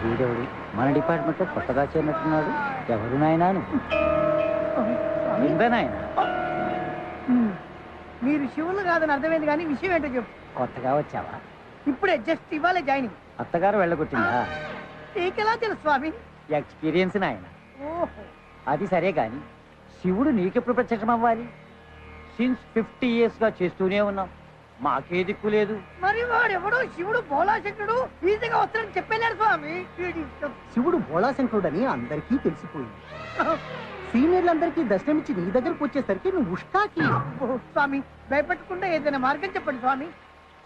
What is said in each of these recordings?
వీడెవడు మన డిపార్ట్మెంట్ లో కొత్తగా చేరినట్టున్నాడు. ఎవరు నాయనాను నాయన? మీరు శివులు కాదని అర్థమైంది, కానీ విషయం ఏంటో చెప్పు. కొత్తగా వచ్చావా? ఇప్పుడే జస్ట్ ఇవ్వాలే జాయినింగ్. అత్తగారు వెళ్ళగొట్టిందా? నీకెలా తెలుసు స్వామి? ఎక్స్పీరియన్స్ నాయన. ఓహో, అది సరే గాని శివుడు నీకెప్పుడు ప్రత్యక్షం అవ్వాలి? సిన్స్ 50 years గా చేస్తూనే ఉన్నాం, మాకే దిక్కు లేదు. మరి వాడెవడో శివుడు బోళాశంకరుడు ఈజీగా వస్తాడని చెప్పలేడు స్వామి. శివుడు బోళాశంకరుడు అని అందరికీ తెలిసిపోయింది. సీనియర్లందరికీ దర్శనమిచ్చి నీ దగ్గరకు వచ్చేసరికి నువ్వు ఉష్టాకి. స్వామి భయపెట్టకుండా ఏదైనా మార్గం చెప్పండి స్వామి.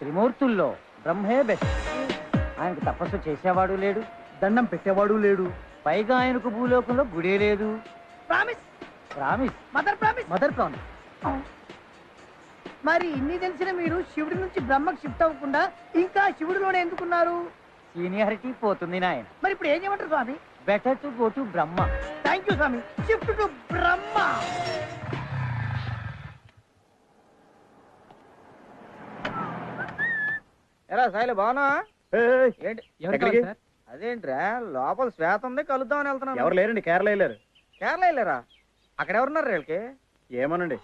త్రిమూర్తుల్లో బ్రహ్మే బెస్ట్. ఆయనకు తపస్సు చేసేవాడు లేడు, దండం పెట్టేవాడు లేడు, పైగా ఆయనకు భూలోకంలో గుడే లేదు. Promise. Promise? Mother promise. Mother promise. మరి ఇన్ని తెలిసిన మీరు శివుడి నుంచి బ్రహ్మకు షిఫ్ట్ అవ్వకుండా ఇంకా శివుడిలోనే ఎందుకున్నారు? సీనియారిటీ పోతుంది నాయన. మరి ఇప్పుడు ఏం చేయమంటారు స్వామి? Better to go to Brahma. Thank you స్వామి. Shift to Brahma. ఎలా సాయిలు బాగున్నా? ఎక్కడికి? అదేంట్రా లోపల శ్వేత ఉంది, కలుద్దామని వెళ్తున్నాను. ఎవరు లేరండి, కేరళ వెళ్ళారు. కేరళ వెళ్ళారా? అక్కడ ఎవరున్నారు వీళ్ళకి? ఏమోనండి.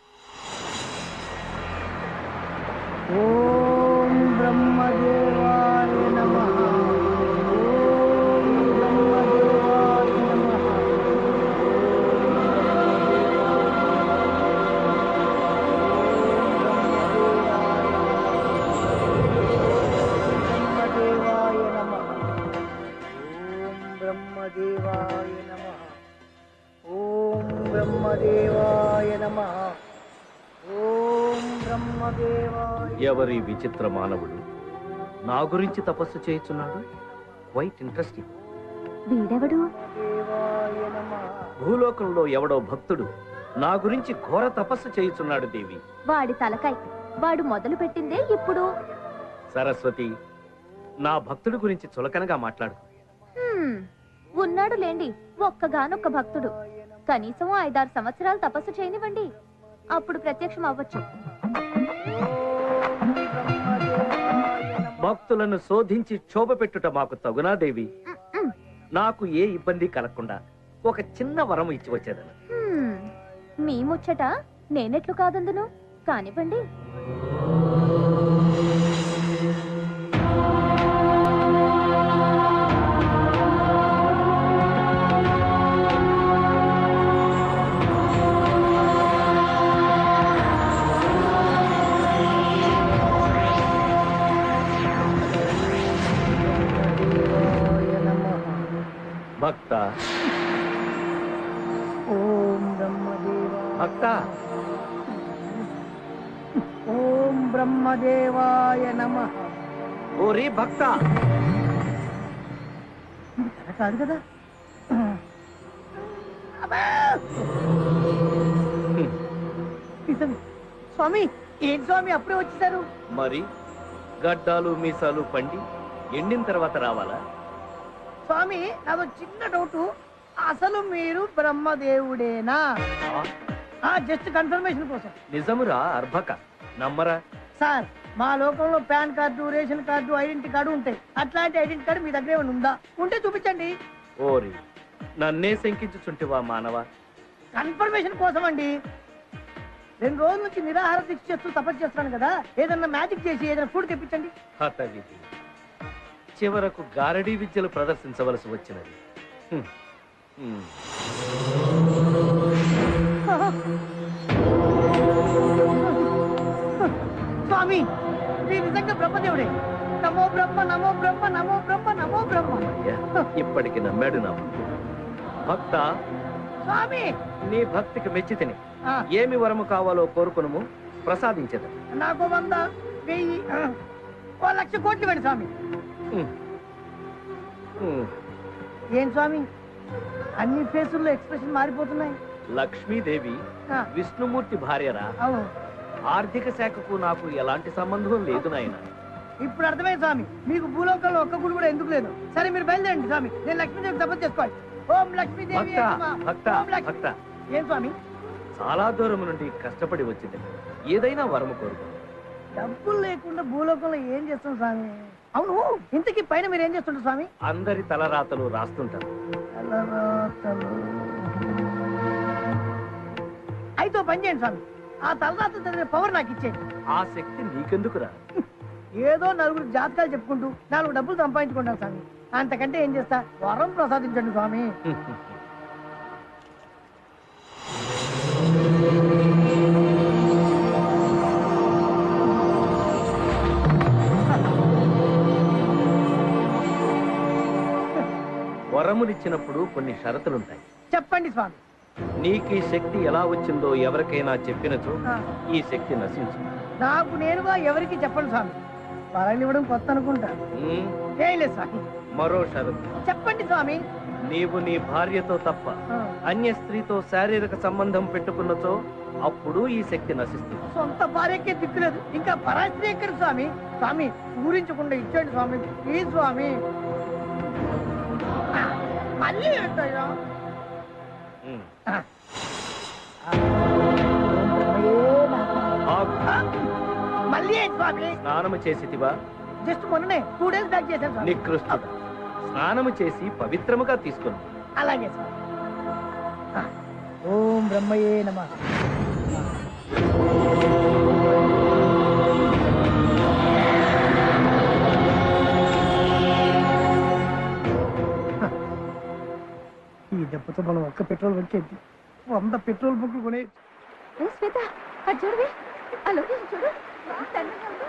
ఓం బ్రహ్మదేవాయ నమః. ఓం బ్రహ్మదేవాయ నమః. బ్రహ్మదేవాయ నమః. ఓం బ్రహ్మదేవాయ నమః. ఓం బ్రహ్మదేవాయ నమః. ఓం బ్రహ్మదేవాయ. ఎవరి విచిత్ర మానవుడు నా గురించి తపస్సు చేయుచున్నాడు? Quite interesting. వీడెవడు? దేవాయ నమః. భూలోకంలో ఎవడో భక్తుడు నా గురించి ఘోర తపస్సు చేయుచున్నాడు దేవి. వాడి తలకాయ్. వాడు మొదలు పెట్టిందే ఇప్పుడు. సరస్వతి, నా భక్తుడి గురించి చులకనగా మాట్లాడు. ఉన్నాడు లేండి ఒక్కగానొక్క భక్తుడు. కనీసం 5-6 సంవత్సరాలు తపస్సు చేయనివ్వండి, అప్పుడు ప్రత్యక్షం అవ్వచ్చు. భక్తులను శోధించి క్షోభ పెట్టుట మాకు తగునా దేవి? నాకు ఏ ఇబ్బంది కలగకుండా ఒక చిన్న వరం ఇచ్చి వచ్చేదను. మీ ముచ్చట నేనెట్లు కాదందును, కానివ్వండి. భక్త, ఓం బ్రహ్మదేవాయ. భక్త, ఓం బ్రహ్మదేవాయ నమః. ఓరి భక్త. ఇది కథ కాదు కదా? నిజం. స్వామి ఏంటి స్వామి అప్పుడే వచ్చేసారు? మరి గడ్డాలు మీసాలు పండి ఎండిన తర్వాత రావాలా? స్వామి నాదో చిన్న డౌట్, అసలు మీరు బ్రహ్మదేవుడేనా? జస్ట్ కన్ఫర్మేషన్ కోసం. నిజమురా అర్భక, నమ్మరా? సార్ మా లోకంలో pan card, ration card, identity card ఉంటాయి. అట్లాంటి ఐడెంటిటీ కార్డు మీ దగ్గర ఏమైనా ఉందా? ఉంటే చూపించండి. ఓరి, నన్నే శంకించుచుంటివా మానవా? కన్ఫర్మేషన్ కోసం అండి. 2 రోజుల నుంచి నిరాహార దీక్ష చేస్తూ తపస్సు చేస్తున్నాను కదా, ఏదన్నా మ్యాజిక్ చేసి ఏదైనా ఫుడ్ తెప్పించండి. హతవిధి, చివరకు గారడీ విద్యలు ప్రదర్శించవలసి వచ్చినది. స్వామి మీరు నిజంగా బ్రహ్మదేవుడే. నమో బ్రహ్మ, నమో బ్రహ్మ, నమో బ్రహ్మ, నమో బ్రహ్మ. ఇప్పటికి నమ్మాడు నా భక్త. స్వామి నీ భక్తికి మెచ్చి తిని ఏమి వరము కావాలో కోరుకును, ప్రసాదించదు. నాకు 100, 1000, 1,00,000 కోట్లు ఇవ్వండి స్వామి. ఏం స్వామి అన్ని ఫేసుల్లో ఎక్స్ప్రెషన్ మారిపోతున్నాయి? లక్ష్మీదేవి విష్ణుమూర్తి భార్యరా? అవును. ఆర్థిక శాఖకు నాకు ఎలాంటి సంబంధం లేదు నాయన. ఇప్పుడు అర్థమైంది స్వామి, మీకు భూలోకంలో ఒక్క గుడి కూడా ఎందుకు లేదు. సరే మీరు బయలుదేరండి స్వామి, నేను లక్ష్మీదేవి తపస్సు చేసుకోవాలి. ఓం లక్ష్మీదేవి. భక్త, ఏం స్వామి? చాలా దూరం నుండి కష్టపడి వచ్చింది, ఏదైనా వరము కోరుకు. డబ్బులు లేకుండా భూలోకంలో ఏం చేస్తాం స్వామి? అవును, ఇంతకీ పైన మీరు ఏం చేస్తుంటారు స్వామి? అందరి తలరాతలు రాస్తుంటారు. అయితే పని చేయండి స్వామి, ఆ తలరాత చదివే పవర్ నాకు ఇచ్చేయండి. ఆ శక్తి నీకెందుకురా? ఏదో నలుగురు జాతకాలు చెప్పుకుంటూ 4 డబ్బులు సంపాదించుకుంటాను స్వామి. అంతకంటే ఏం చేస్తా? వరం ప్రసాదించండి స్వామి. వరములిచ్చినప్పుడు కొన్ని షరతులుంటాయి. చెప్పండి స్వామి. నీకు ఈ శక్తి ఎలా వచ్చిందో ఎవరికైనా చెప్పినచో ఈ శక్తి నశించు. నాకు నేనుగా ఎవరికి చెప్పండి స్వామి. వరాలు ఇవ్వడం కొత్త అనుకుంటా. ఏం లేదు స్వామి. మరో షరతు. చెప్పండి స్వామి. నీవు నీ భార్యతో తప్ప అన్య స్త్రీతో శారీరక సంబంధం పెట్టుకున్నచో అప్పుడు ఈ శక్తి నశిస్తుంది. సొంత భార్యకే దిక్కులేదు, ఇంకా పరాస్త్రీ ఎక్కడ స్వామి? స్వామి ఊరించకుండా ఇచ్చేయండి స్వామి, ప్లీజ్ స్వామి. మళ్ళీ ఏంటయ్యా? మళ్ళీ ఏంటి స్వామి? స్నానము చేసితివా? జస్ట్ మొన్ననే 2 days బ్యాక్ చేశాను స్వామి. నికృష్టుడా, స్నానము చేసి పవిత్రముగా తీసుకుని. అలాగే స్వామి. ఓం బ్రహ్మయే నమః. ఈ దెబ్బతో మనం ఒక్క పెట్రోల్ వచ్చేది 100 పెట్రోల్ బుక్లు కొనే. శ్వేత, అది చూడవే, ఆ లొకేషన్ చూడు. సన్నగా ఉంది.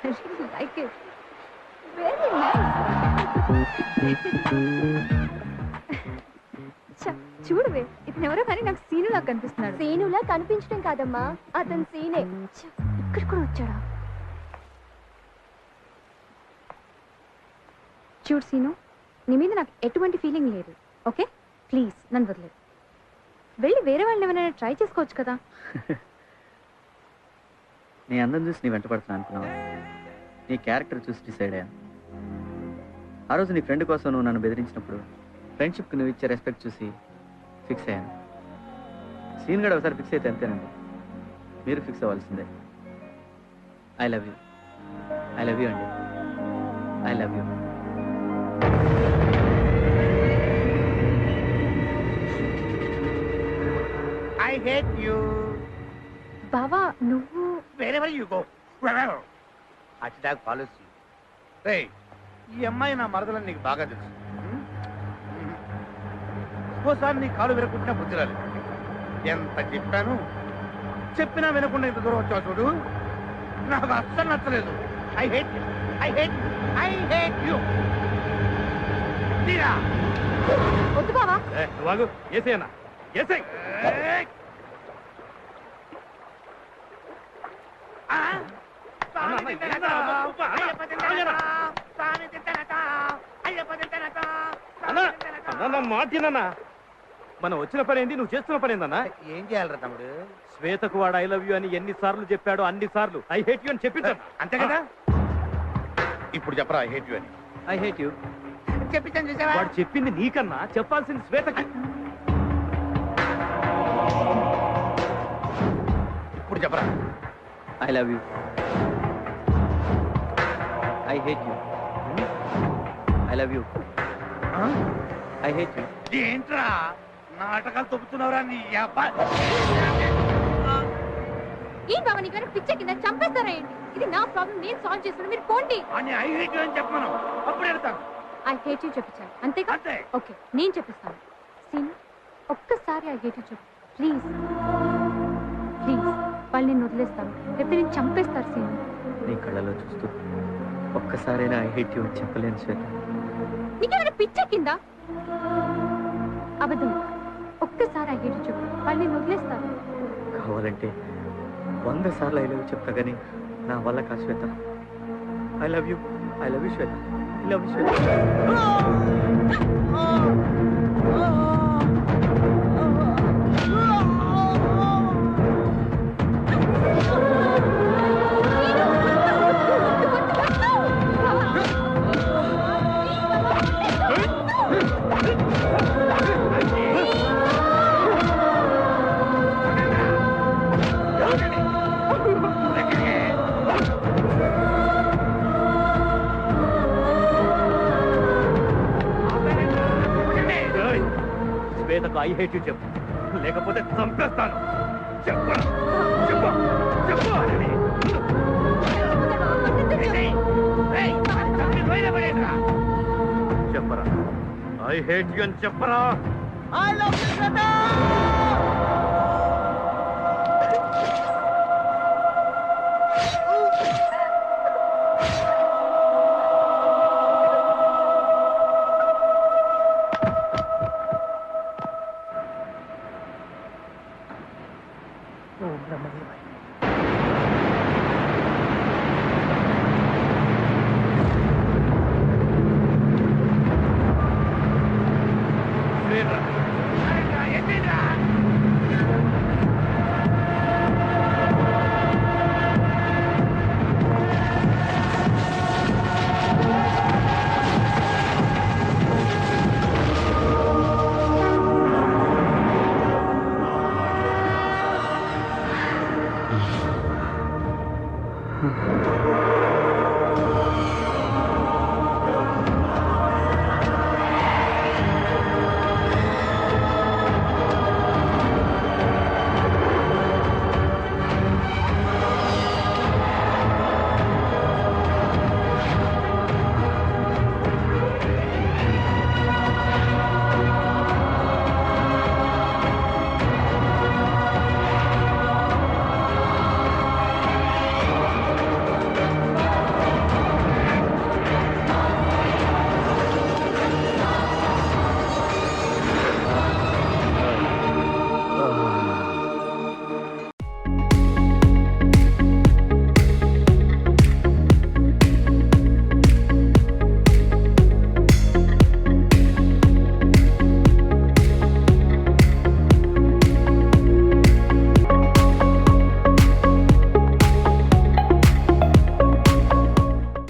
I really like it. Very nice. చూడవే, ఇతను ఎవరో కానీ నాకు సీనులా కనిపిస్తున్నాడు. సీనులా కనిపించడం కాదమ్మా, అతను సీనే. ఇక్కడ కూడా వచ్చాడా? చూడు సీను, నీ మీద నాకు ఎటువంటి ఫీలింగ్ లేదు. ఓకే, ప్లీజ్ నన్ను వదిలేదు. వెళ్ళి వేరే వాళ్ళని ఏమైనా ట్రై చేసుకోవచ్చు కదా. నీ అందం చూసి నీ వెంట పడుతున్నా అనుకున్నావా? నీ క్యారెక్టర్ చూసి డిసైడ్ అయ్యాను. ఆ రోజు నీ ఫ్రెండ్ కోసం నువ్వు నన్ను బెదిరించినప్పుడు ఫ్రెండ్షిప్కి నువ్వు ఇచ్చే రెస్పెక్ట్ చూసి ఫిక్స్ అయ్యాను. సీన్ గడ ఒకసారి ఫిక్స్ అయితే అంతేనండి, మీరు ఫిక్స్ అవ్వాల్సిందే. I love you. I love you అండి. I love you. I hate you. బావా నువ్వు wherever you go, wherever. Attack policy. రేయ్, ఈ అమ్మాయి నా మరదలని నీకు బాగా తెలుసు. ఓసారి నీ కాలు విరకుంటున్నా బుద్ధి రాలేదు. ఎంత చెప్పాను, చెప్పినా వినకుండా ఇంత దూరం వచ్చావు చూడు. నాకు అస్సలు నచ్చలేదు. I hate you. I hate you. I hate you. తీరా. వద్దు బావా. ఏసేనా ఏసే. మాటినన్నా, మనం వచ్చిన పని ఏంది, నువ్వు చేస్తున్న పని ఏందన్నా? ఏం చేయాలరా తమ్ముడు? శ్వేతకు వాడు ఐ లవ్ యూ అని ఎన్ని సార్లు చెప్పాడో అన్ని సార్లు ఐ హేట్ యూ అని చెప్పించాను. అంతే కదా? ఇప్పుడు చెప్పరా ఐ హేట్ యూ అని. ఐ హేట్ యూ చెప్పించాను చూసావా? వాడు చెప్పింది నీకన్నా చెప్పాల్సింది శ్వేతకి. ఇప్పుడు చెప్పరా I love you. I hate you. I love you. I hate you. ఏంట్రా నాటకాలు తొప్పుతున్నావురా నీ అబ్బాయి? ఏం బావా, నీకు వెనక పిచ్చ కింద చంపేస్తారా ఏంటి? ఇది నా ప్రాబ్లం, నేను సాల్వ్ చేస్తాను, మీరు పోండి. అని ఐ హేట్ యూ అని చెప్పను, అప్పుడు వెళ్తాను. ఐ హేట్ యూ చెప్పించాను అంతేగా? అంతే. ఓకే, నేను చెప్పిస్తాను. సీన్, ఒక్కసారి ఐ హేట్ యూ చెప్పు ప్లీజ్. ప్లీజ్, వాళ్ళు నేను వదిలేస్తాను, లేకపోతే నేను చంపేస్తారు. సీన్, నీ కళ్ళలో చూస్తూ ఒక్కసారైనా ఐ హేట్ యూ అని చెప్పలేను శ్వేత. నీకేమైనా పిచ్చ కింద? అబద్ధం. ఒక్కసారి ఐ హేట్ యూ చెప్పు, వాళ్ళు నేను వదిలేస్తాను. కావాలంటే 100 సార్లు ఐ లవ్ యూ చెప్తా కానీ నా వల్ల కాదు Shweta. I love you. I love you Shweta. I love you Shweta. I hate you చెప్పు, లేకపోతే చంపేస్తాను. చెప్పరా చెప్పు చెప్పు. చెప్పరా ఐ హేట్ యు అని చెప్పరా. I love you Shweta. ఓ బ్రహ్మదేవాయ.